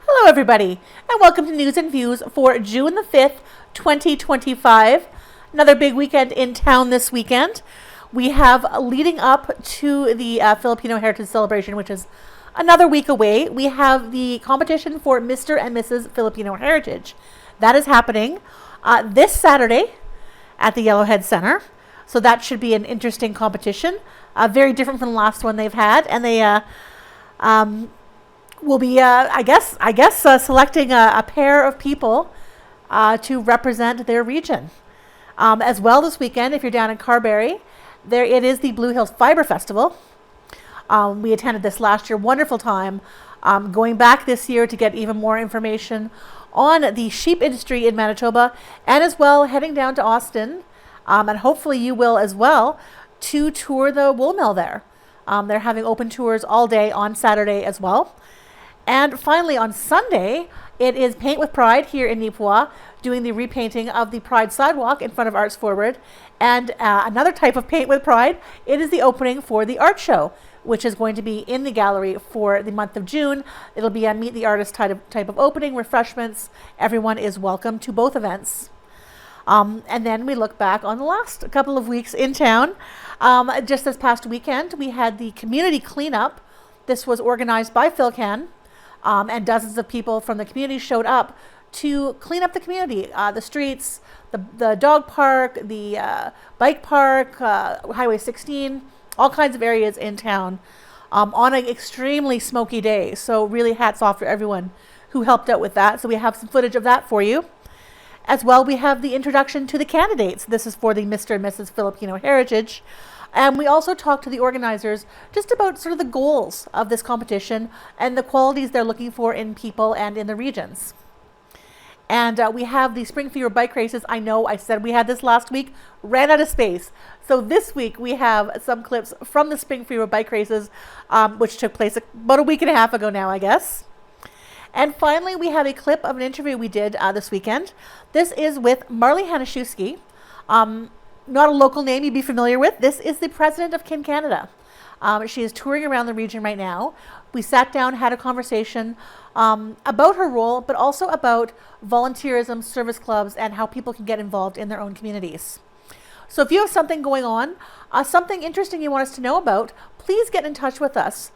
Hello, everybody, and welcome to News and Views for June the 5th, 2025. Another big weekend in town this weekend. We have, leading up to the Filipino Heritage Celebration, which is another week away, we have the competition for Mr. and Mrs. Filipino Heritage. That is happening this Saturday at the Yellowhead Center. So that should be an interesting competition. Very different from the last one they've had, and they will be, I guess, selecting a pair of people to represent their region. As well this weekend, if you're down in Carberry, it is the Blue Hills Fiber Festival. We attended this last year, wonderful time. Going back this year to get even more information on the sheep industry in Manitoba, and as well heading down to Austin, and hopefully you will as well, to tour the wool mill there. They're having open tours all day on Saturday as well. And finally, on Sunday, it is Paint with Pride here in Neepawa, doing the repainting of the Pride sidewalk in front of Arts Forward. And another type of Paint with Pride, it is the opening for the art show, which is going to be in the gallery for the month of June. It'll be a Meet the Artist type of opening, refreshments. Everyone is welcome to both events. And then we look back on the last couple of weeks in town. Just this past weekend, we had the community cleanup. This was organized by PhilCan. And dozens of people from the community showed up to clean up the community, the streets, the dog park, the bike park, Highway 16, all kinds of areas in town on an extremely smoky day. So really hats off to everyone who helped out with that. So we have some footage of that for you. As well, we have the introduction to the candidates. This is for the Mr. and Mrs. Filipino Heritage. And we also talked to the organizers just about sort of the goals of this competition and the qualities they're looking for in people and in the regions. And we have the Spring Fever bike races. I know I said we had this last week, ran out of space. So this week we have some clips from the Spring Fever bike races, which took place about a week and a half ago now, I guess. And finally, we have a clip of an interview we did this weekend. This is with Marley Hanishewsky. Not a local name you'd be familiar with. This is the president of Kin Canada. She is touring around the region right now. We sat down, had a conversation about her role, but also about volunteerism, service clubs, and how people can get involved in their own communities. So if you have something going on, something interesting you want us to know about, please get in touch with us.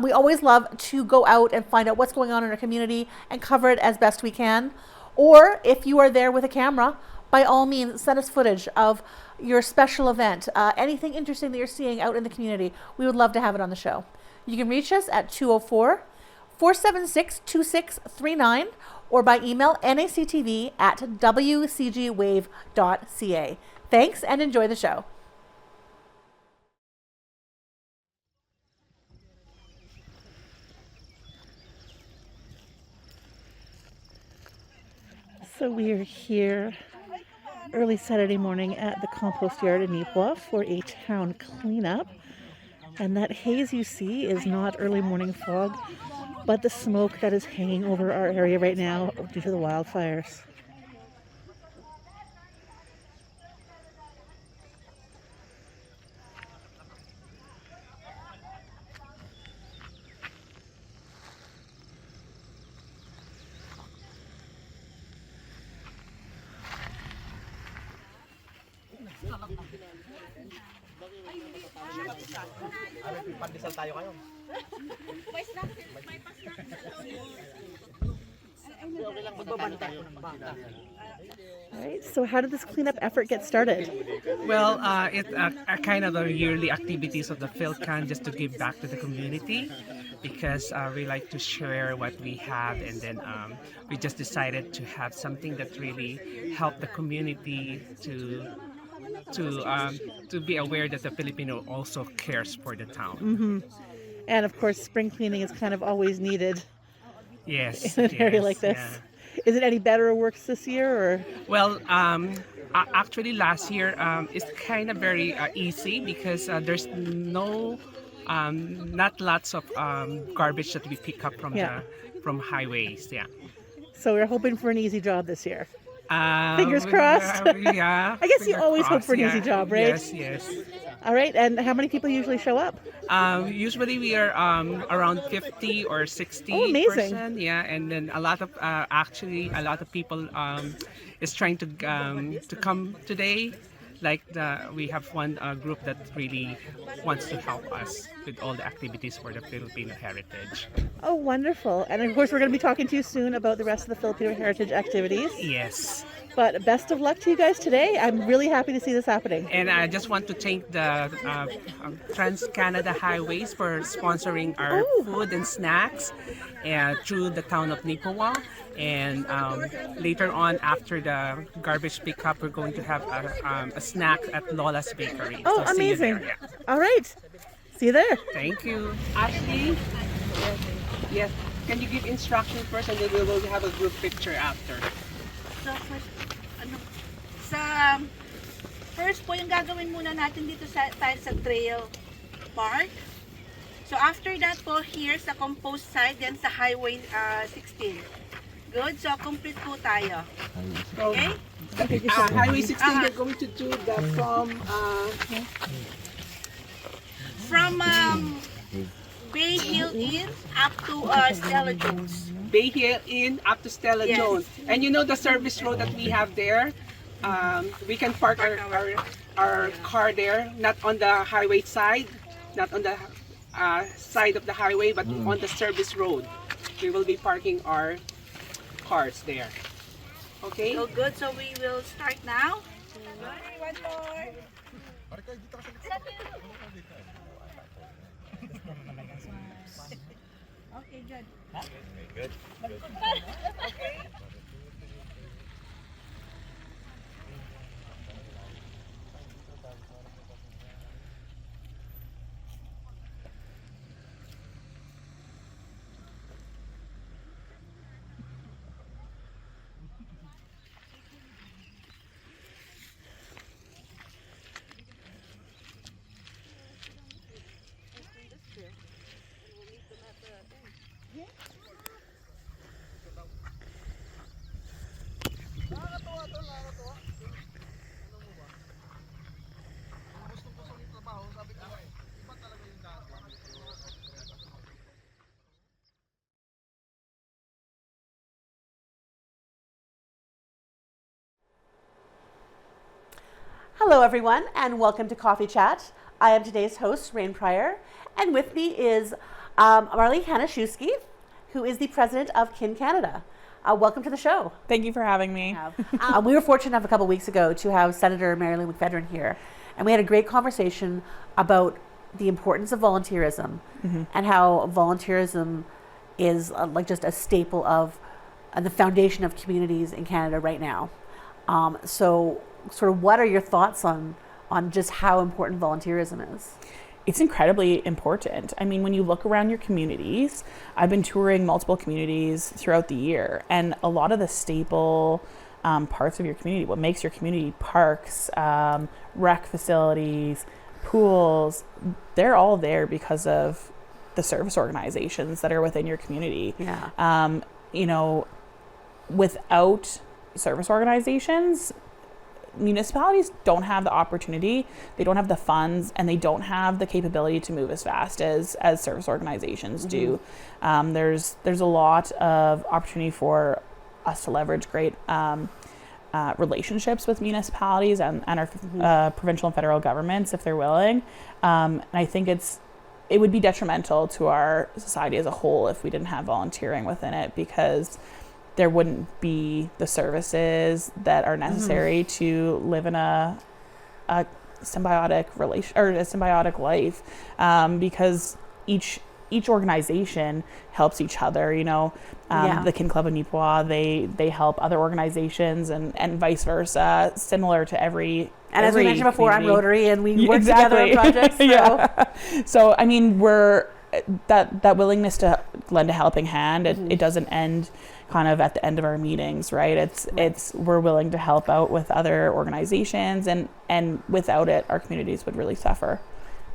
We always love to go out and find out what's going on in our community and cover it as best we can. Or if you are there with a camera, by all means, send us footage of your special event, anything interesting that you're seeing out in the community. We would love to have it on the show. You can reach us at 204-476-2639 or by email nactv@wcgwave.ca. Thanks and enjoy the show. So we are here early Saturday morning at the compost yard in Neepawa for a town cleanup. And that haze you see is not early morning fog, but the smoke that is hanging over our area right now due to the wildfires. Pandesal tayo kayo. All right, so how did this cleanup effort get started? Well, it's a kind of a yearly activities of the PhilCan just to give back to the community because we like to share what we have, and then we just decided to have something that really help the community to be aware that the Filipino also cares for the town. Mm-hmm. And of course, spring cleaning is kind of always needed Yes, in an area yes, like this. yeah. Is it any better or worse this year? Or Well, actually, last year it's kind of very easy because there's not lots of garbage that we pick up from Yeah. from highways. Yeah. So we're hoping for an easy job this year. Fingers crossed. Yeah. I guess you finger always hope crossed, for an easy yeah. job, right? Yes, yes. All right. And how many people usually show up? Usually we are around 50 or 60 Oh, amazing. person, yeah, and then a lot of actually a lot of people is trying to come today. Like we have one group that really wants to help us with all the activities for the Filipino heritage. Oh, wonderful. And of course, we're going to be talking to you soon about the rest of the Filipino heritage activities. Yes. But best of luck to you guys today. I'm really happy to see this happening. And I just want to thank the Trans-Canada Highways for sponsoring our food and snacks through the town of Neepawa. And later on, after the garbage pickup, we're going to have a snack at Lola's Bakery. Oh, So see you amazing. there, yeah. All right. See you there. Thank you. Ashley? Yes. Can you give instruction first and then we will have a group picture after? So, first po yung gagawin muna natin dito tayo sa trail park. So after that po, here sa compost side, then sa highway 16. Good, so complete po tayo. Okay? Highway 16, we're going to do the From Bay Hill Inn up to Stella Jones. Bay Hill Inn up to Stella Yes. Jones. And you know the service road that we have there? We can park our car there, not on the highway side, not on the side of the highway, but on the service road. We will be parking our cars there. Okay? So good, so we will start now. One more. Okay, good. Hello, everyone, and welcome to Coffee Chat. I am today's host, Rain Pryor, and with me is Marley Hanishewsky, who is the president of Kin Canada. Welcome to the show. Thank you for having me. We were fortunate enough a couple weeks ago to have Senator Marilyn McPhedran here, and we had a great conversation about the importance of volunteerism and how volunteerism is like just a staple of the foundation of communities in Canada right now. So sort of what are your thoughts on just how important volunteerism is? It's incredibly important. I mean, when you look around your communities, I've been touring multiple communities throughout the year, and a lot of the staple parts of your community, what makes your community, parks, rec facilities, pools, they're all there because of the service organizations that are within your community. Yeah. You know, without service organizations, municipalities don't have the opportunity, they don't have the funds, and they don't have the capability to move as fast as service organizations do. There's a lot of opportunity for us to leverage great relationships with municipalities and our provincial and federal governments if they're willing. And I think it would be detrimental to our society as a whole if we didn't have volunteering within it, because there wouldn't be the services that are necessary to live in a symbiotic relation or a symbiotic life, because each organization helps each other. You know, the Kin Club of Neepawa, they help other organizations and vice versa, similar to every. And as we mentioned before, community. I'm Rotary, and we work together on projects. So. Yeah. So I mean, we're that willingness to lend a helping hand. It doesn't end kind of at the end of our meetings, right? It's we're willing to help out with other organizations, and without it, our communities would really suffer.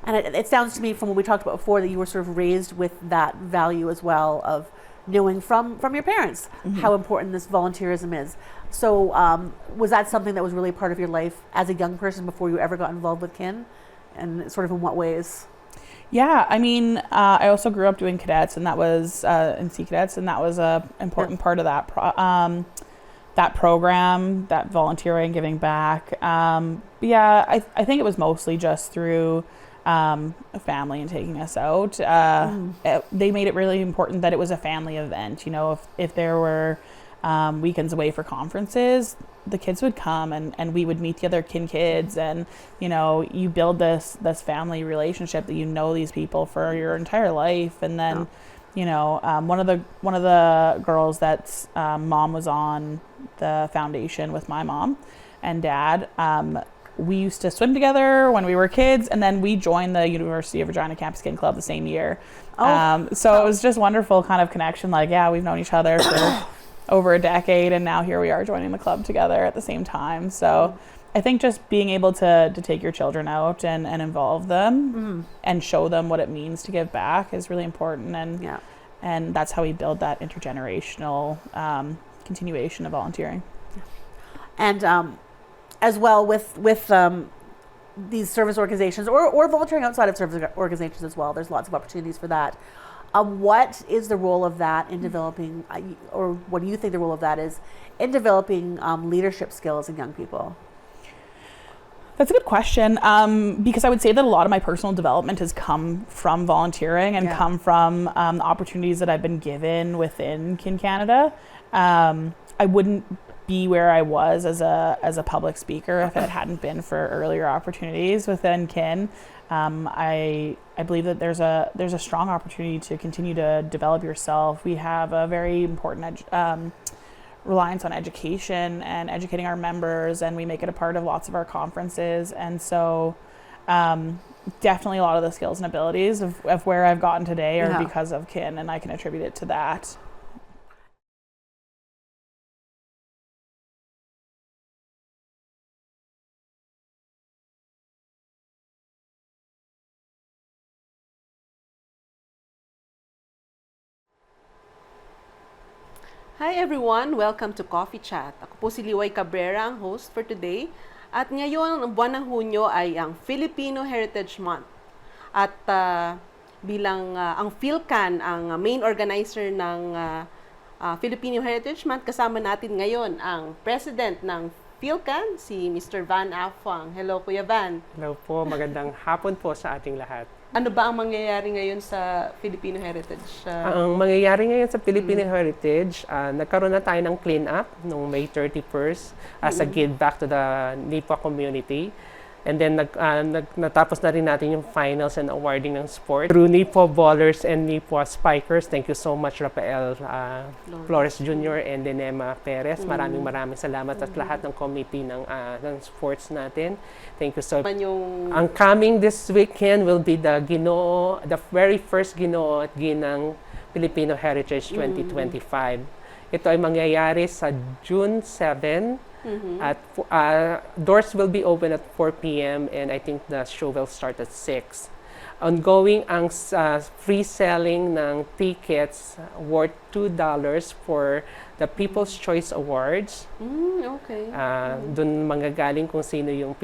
And it sounds to me from what we talked about before that you were sort of raised with that value as well of knowing from your parents how important this volunteerism is. So was that something that was really part of your life as a young person before you ever got involved with kin? And sort of in what ways? Yeah, I mean, I also grew up doing cadets, and that was in Sea Cadets, and that was a important part of that that program, that volunteering, giving back. Yeah, I think it was mostly just through a family and taking us out. They made it really important that it was a family event. You know, if there were weekends away for conferences, the kids would come and we would meet the other kin kids, and you know, you build this family relationship that you know these people for your entire life. And then you know, one of the girls that's mom was on the foundation with my mom and dad. We used to swim together when we were kids, and then we joined the University of Regina Campus Kin Club the same year. So it was just wonderful kind of connection. Like, yeah, we've known each other for over a decade, and now here we are joining the club together at the same time. So I think just being able to take your children out and involve them and show them what it means to give back is really important. And that's how we build that intergenerational continuation of volunteering. And as well with these service organizations or volunteering outside of service organizations as well, there's lots of opportunities for that. What is the role of that in developing, or what do you think the role of that is in developing leadership skills in young people? That's a good question, because I would say that a lot of my personal development has come from volunteering and come from the opportunities that I've been given within Kin Canada. I wouldn't be where I was as a public speaker if it hadn't been for earlier opportunities within Kin. I believe that there's a strong opportunity to continue to develop yourself. We have a very important reliance on education and educating our members, and we make it a part of lots of our conferences. And so definitely a lot of the skills and abilities of where I've gotten today are because of Kin, and I can attribute it to that. Hi everyone! Welcome to Coffee Chat. Ako po si Liway Cabrera, ang host for today. At ngayon, ang buwan ng Hunyo ay ang Filipino Heritage Month. At bilang ang PhilCan, ang main organizer ng Filipino Heritage Month, kasama natin ngayon ang president ng PhilCan, si Mr. Van Afuang. Hello, Kuya Van. Hello po, magandang hapon po sa ating lahat. Ano ba ang mangyayari ngayon sa Filipino Heritage? Ang mangyayari ngayon sa Filipino Heritage, nagkaroon na tayo ng clean-up noong May 31st as a give back to the Neepawa community. And then natapos na rin natin yung finals and awarding ng sport through Neepawa Ballers and Neepawa Spikers. Thank you so much, Rafael Flores Jr. and Nema Perez. Maraming salamat at lahat ng committee ng sports natin. Thank you so much. Ang coming this weekend will be the Ginoo, the very first Ginoo at Ginang Filipino Heritage 2025. Ito ay mangyayari sa June 7. At doors will be open at 4 p.m. and I think the show will start at 6. Ongoing ang free selling ng tickets worth $2 for the People's Choice Awards. Okay. Doon manggagaling kung sino yung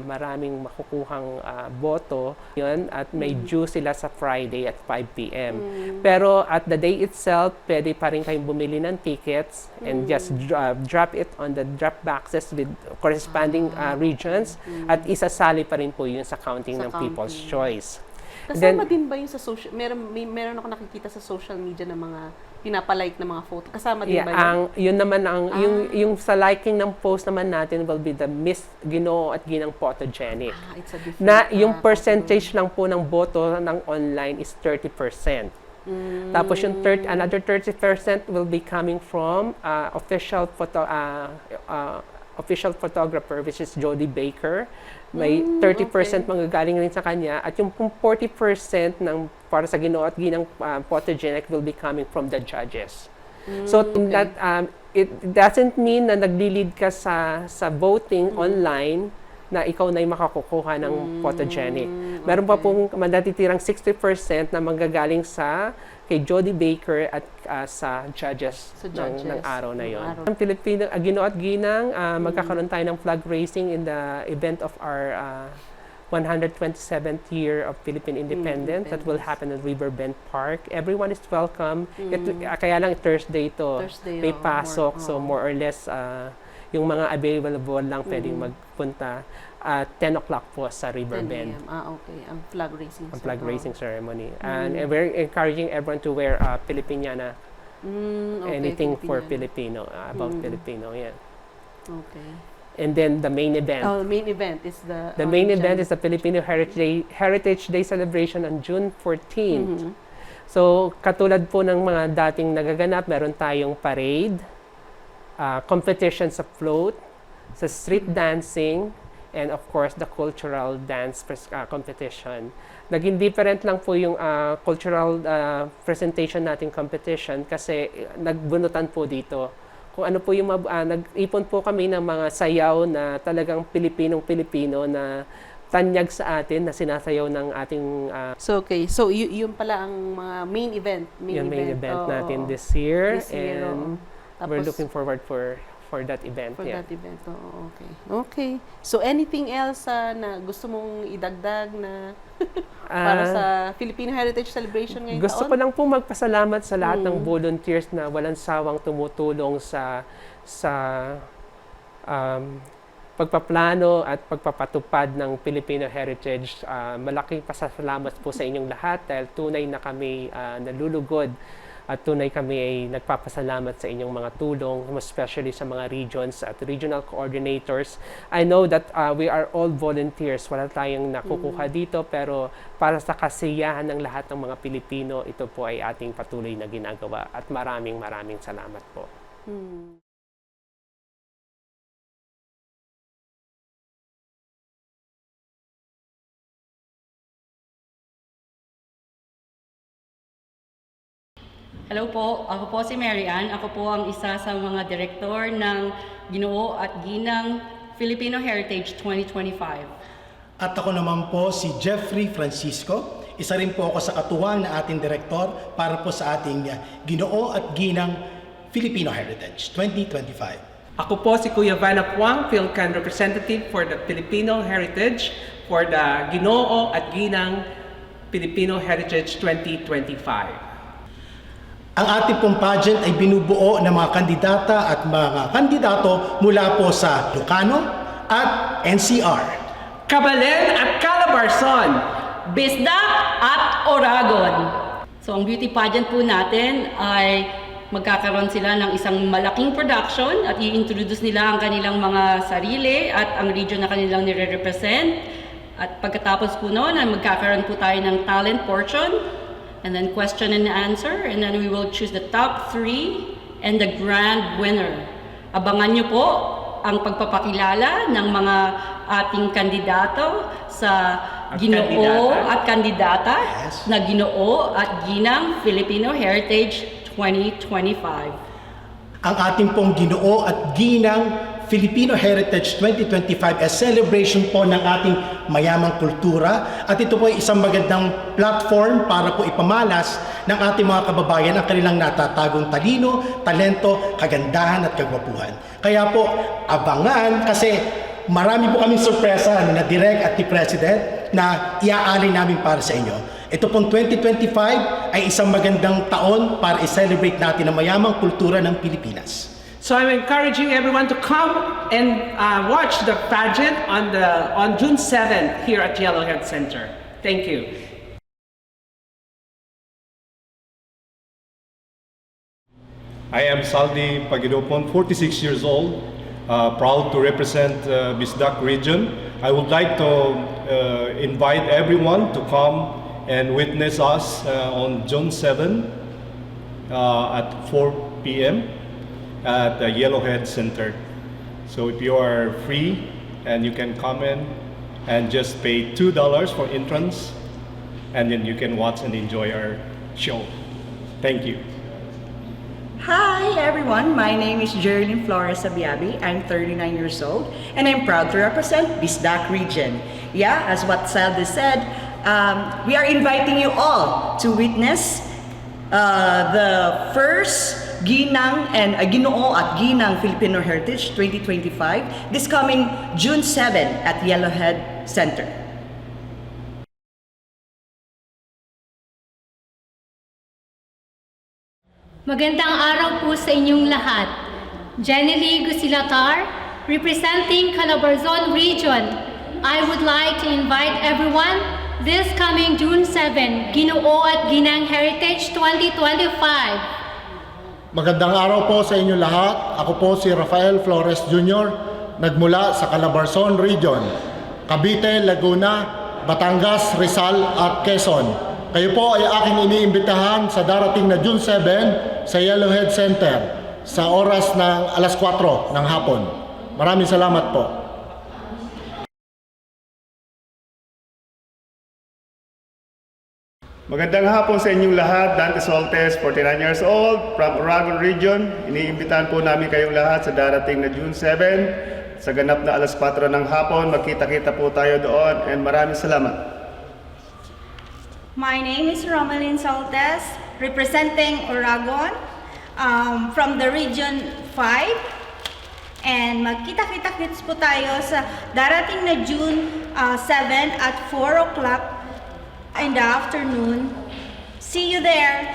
maraming makukuhang boto. Yun, at may due sila sa Friday at 5 p.m. Pero at the day itself, pwede pa rin kayong bumili ng tickets and just drop it on the drop boxes with corresponding regions at isasali pa rin po yun sa counting ng People's Choice. Kasama din ba yung sa social, meron ako nakikita sa social media ng mga pinapalike na mga photo. Kasama din ba yun? Yun naman yung sa liking ng post naman natin will be the Miss Ginoo at Ginang Photogenic. It's a different, na yung percentage lang po ng boto ng online is 30%. Tapos yung another 30% will be coming from official photographer, which is Jody Baker. May 30% manggagaling rin sa kanya, at yung 40% ng para sa Ginoo at Ginang Photogenic will be coming from the judges. So that it doesn't mean na nagli-lead ka sa voting online na ikaw na yung makakukuha ng photogenic. Meron pa pong natitirang 60% na manggagaling sa kay Jody Baker at sa judges, ng araw na yon. Ang Filipino, Ginoo at Ginang, magkakaroon tayo ng flag raising in the event of our 127th year of Philippine independence that will happen at Riverbend Park. Everyone is welcome. Kaya lang Thursday ito. May pasok, so more or less yung mga available lang pwedeng magpunta at 10 o'clock po sa Riverbend. Okay. Ang flag raising. Ang flag raising ceremony. And we're encouraging everyone to wear Filipiniana. Anything for Filipino, about Filipino, yeah. Okay. And then the main event. The main event is the main event is the Filipino Heritage Day celebration on June 14th. So, katulad po ng mga dating nagaganap, meron tayong parade, competition sa float, sa street dancing, and of course, the cultural dance competition. Naging different lang po yung cultural presentation nating competition kasi nagbunutan po dito. Kung ano po yung nag-ipon po kami ng mga sayaw na talagang Pilipinong-Pilipino na tanyag sa atin na sinasayaw ng ating So yun pala ang mga main event natin this year, and we're Tapos, looking forward for that event. that event. Okay. So anything else na gusto mong idagdag na para sa Filipino Heritage Celebration ngayong Gusto taon? ko lang po magpasalamat sa lahat ng volunteers na walang sawang tumutulong sa pagpaplano at pagpapatupad ng Filipino Heritage. Malaking pasasalamat po sa inyong lahat dahil tunay na kami nalulugod at tunay kami ay nagpapasalamat sa inyong mga tulong, especially sa mga regions at regional coordinators. I know that we are all volunteers. Wala tayong nakukuha dito, pero para sa kasiyahan ng lahat ng mga Pilipino, ito po ay ating patuloy na ginagawa. At maraming salamat po. Hello po, ako po si Mary Ann. Ako po ang isa sa mga direktor ng Ginoo at Ginang Filipino Heritage 2025. At ako naman po si Jeffrey Francisco. Isa rin po ako sa katuwang na ating direktor para po sa ating Ginoo at Ginang Filipino Heritage 2025. Ako po si Kuya Van Afuang, PhilCan representative for the Filipino Heritage for the Ginoo at Ginang Filipino Heritage 2025. Ang ating pong pageant ay binubuo ng mga kandidata at mga kandidato mula po sa Ilocano at NCR, Cabalen at Calabarzon, Bisdak at Oragon. So ang beauty pageant po natin ay magkakaroon sila ng isang malaking production at i-introduce nila ang kanilang mga sarili at ang region na kanilang nire-represent. At pagkatapos po noon ay magkakaroon po tayo ng talent portion, and then question and answer, and then we will choose the top 3 and the grand winner. Abangan nyo po ang pagpapakilala ng mga ating kandidato sa Ginoo at kandidata na Ginoo at Ginang Filipino Heritage 2025. ang ating pong Ginoo at Ginang Filipino Heritage 2025 as celebration po ng ating mayamang kultura, at ito po ay isang magandang platform para po ipamalas ng ating mga kababayan ang kanilang natatagong talino, talento, kagandahan at kagwapuhan. Kaya po abangan, kasi marami po kaming sorpresa na Direk at ni President na iaalay namin para sa inyo. Ito pong 2025 ay isang magandang taon para i-celebrate natin ang mayamang kultura ng Pilipinas. So I'm encouraging everyone to come and watch the pageant on June 7th here at Yellowhead Center. Thank you. I am Saldi Pagidopon, 46 years old, proud to represent Bisdak region. I would like to invite everyone to come and witness us on June 7 at 4 p.m. at the Yellowhead Center. So if you are free and you can come in and just pay $2 for entrance, and then you can watch and enjoy our show. Thank you. Hi everyone, my name is Geraldine Flores Abiabi. I'm 39 years old and I'm proud to represent Bisdak region. Yeah, as what Saldi said, We are inviting you all to witness the first Ginang and Ginoo at Ginang Filipino Heritage 2025 this coming June 7 at Yellowhead Center. Magandang araw po sa inyong lahat. Jenny Gusilatar, representing Calabarzon Region. I would like to invite everyone this coming June 7, Ginoo at Ginang Heritage 2025. Magandang araw po sa inyo lahat. Ako po si Rafael Flores Jr., nagmula sa Calabarzon Region, Cavite, Laguna, Batangas, Rizal at Quezon. Kayo po ay aking iniimbitahan sa darating na June 7 sa Yellowhead Center sa oras ng alas 4 ng hapon. Maraming salamat po. Magandang hapon sa inyong lahat. Dante Soltes, 49 years old, from Oragon Region. Iniimbitahan po namin kayong lahat sa darating na June 7. Sa ganap na alas 4 ng hapon, magkita-kita po tayo doon and maraming salamat. My name is Romalyn Soltes, representing Oragon from the Region 5. And magkita-kita-kits po tayo sa darating na June 7 at 4 o'clock in the afternoon. See you there.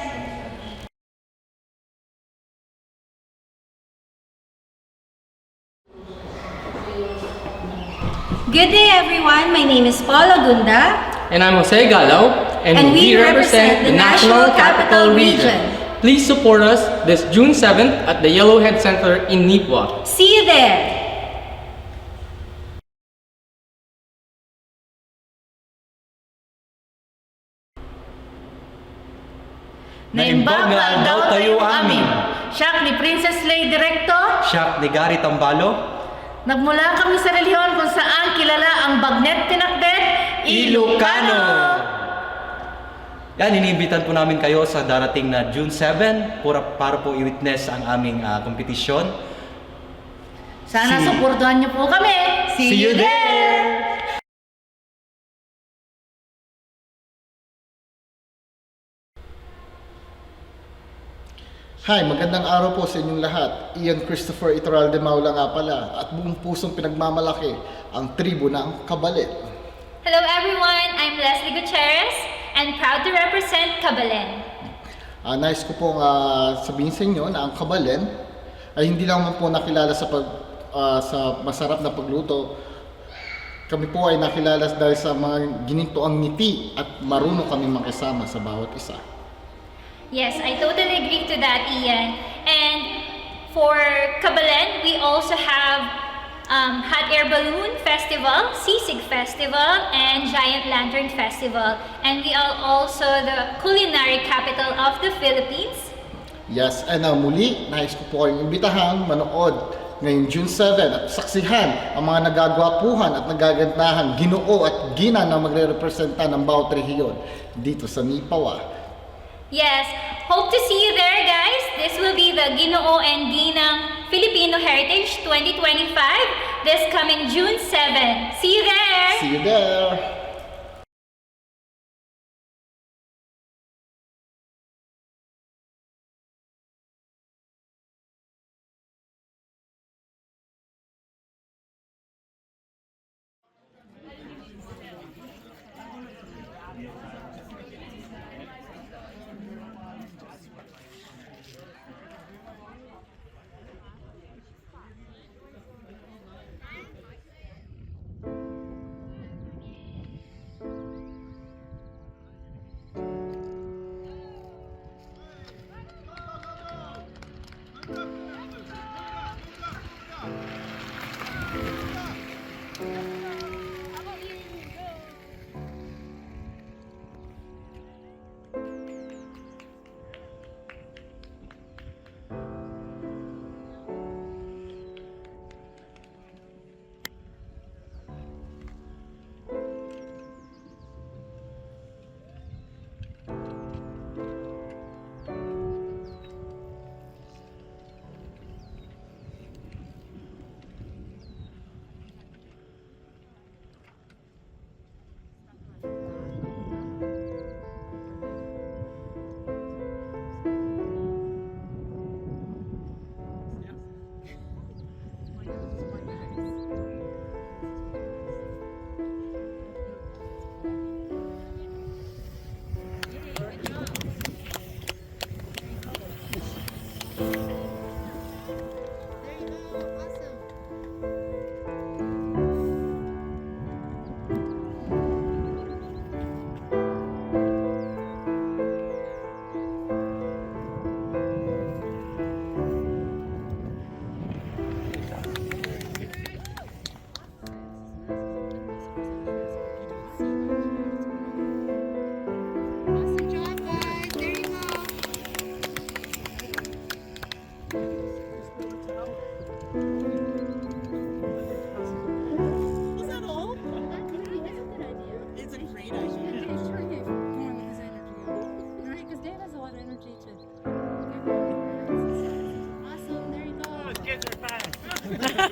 Good day everyone, my name is Paula Gunda. And I'm Jose Galaw, and we represent the National Capital Region. Please support us this June 7th at the Yellowhead Center in Neepawa. See you there. Naimbag daw tayo amin. Siyak ni Princess Lay Directo. Siyak ni Gary Tambalo. Nagmula kami sa relihiyon kung saan kilala ang Bagnet Tinakdet, Ilocano. Yan, iniimbitan po namin kayo sa darating na June 7 para po i-witness ang aming kompetisyon. Sana suportahan niyo po kami. See you there! Hi, magandang araw po sa inyong lahat. Ian Christopher Itoral de Maula nga pala at buong pusong pinagmamalaki ang tribo ng Kabalet. Hello everyone, I'm Leslie Gutierrez and proud to represent Kabalen. Nais ko pong sabihin sa inyo na ang Kabalen ay hindi lang po nakilala sa masarap na pagluto. Kami po ay nakilala dahil sa mga ginintoang ngiti at marunong kami makisama sa bawat isa. Yes, I totally agree to that, Ian. And for Kabalen, we also have Hot Air Balloon Festival, Sisig Festival, and Giant Lantern Festival. And we are also the culinary capital of the Philippines. Yes, and muli, nais ko po kayong imbitahan manood ngayong June 7 at saksihan ang mga nagagwapuhan at nagagandahan Ginoo at Ginang na magre-representa ng bawat rehiyon dito sa Neepawa. Yes, hope to see you there, guys. This will be the Ginoo and Ginang Filipino Heritage 2025 this coming June 7. See you there! See you there!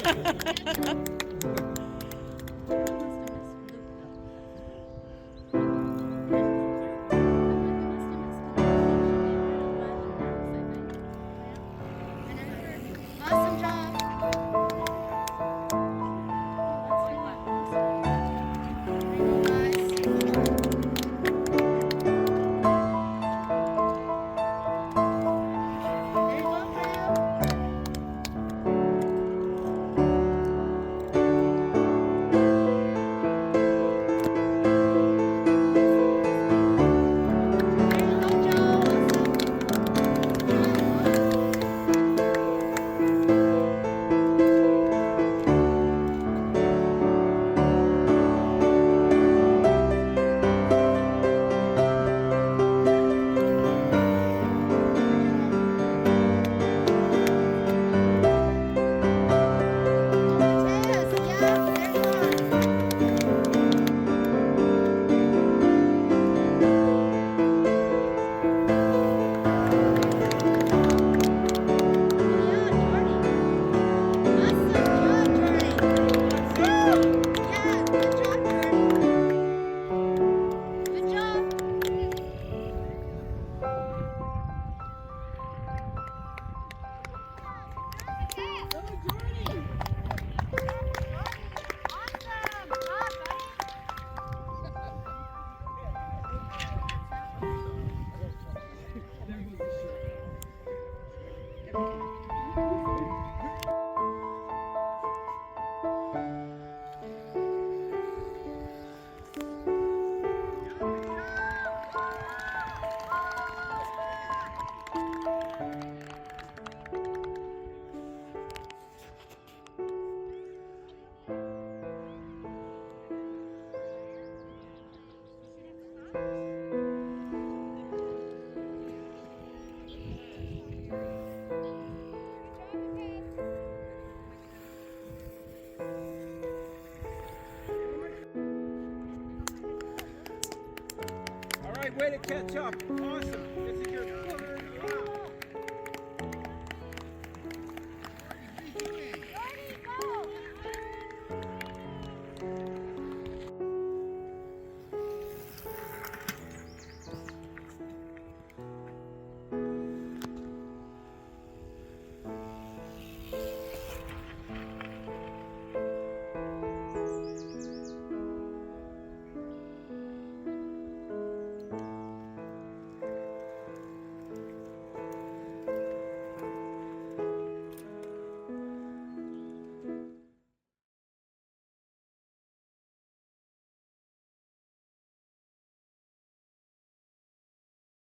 Awesome job. Way to catch up. Awesome. This is your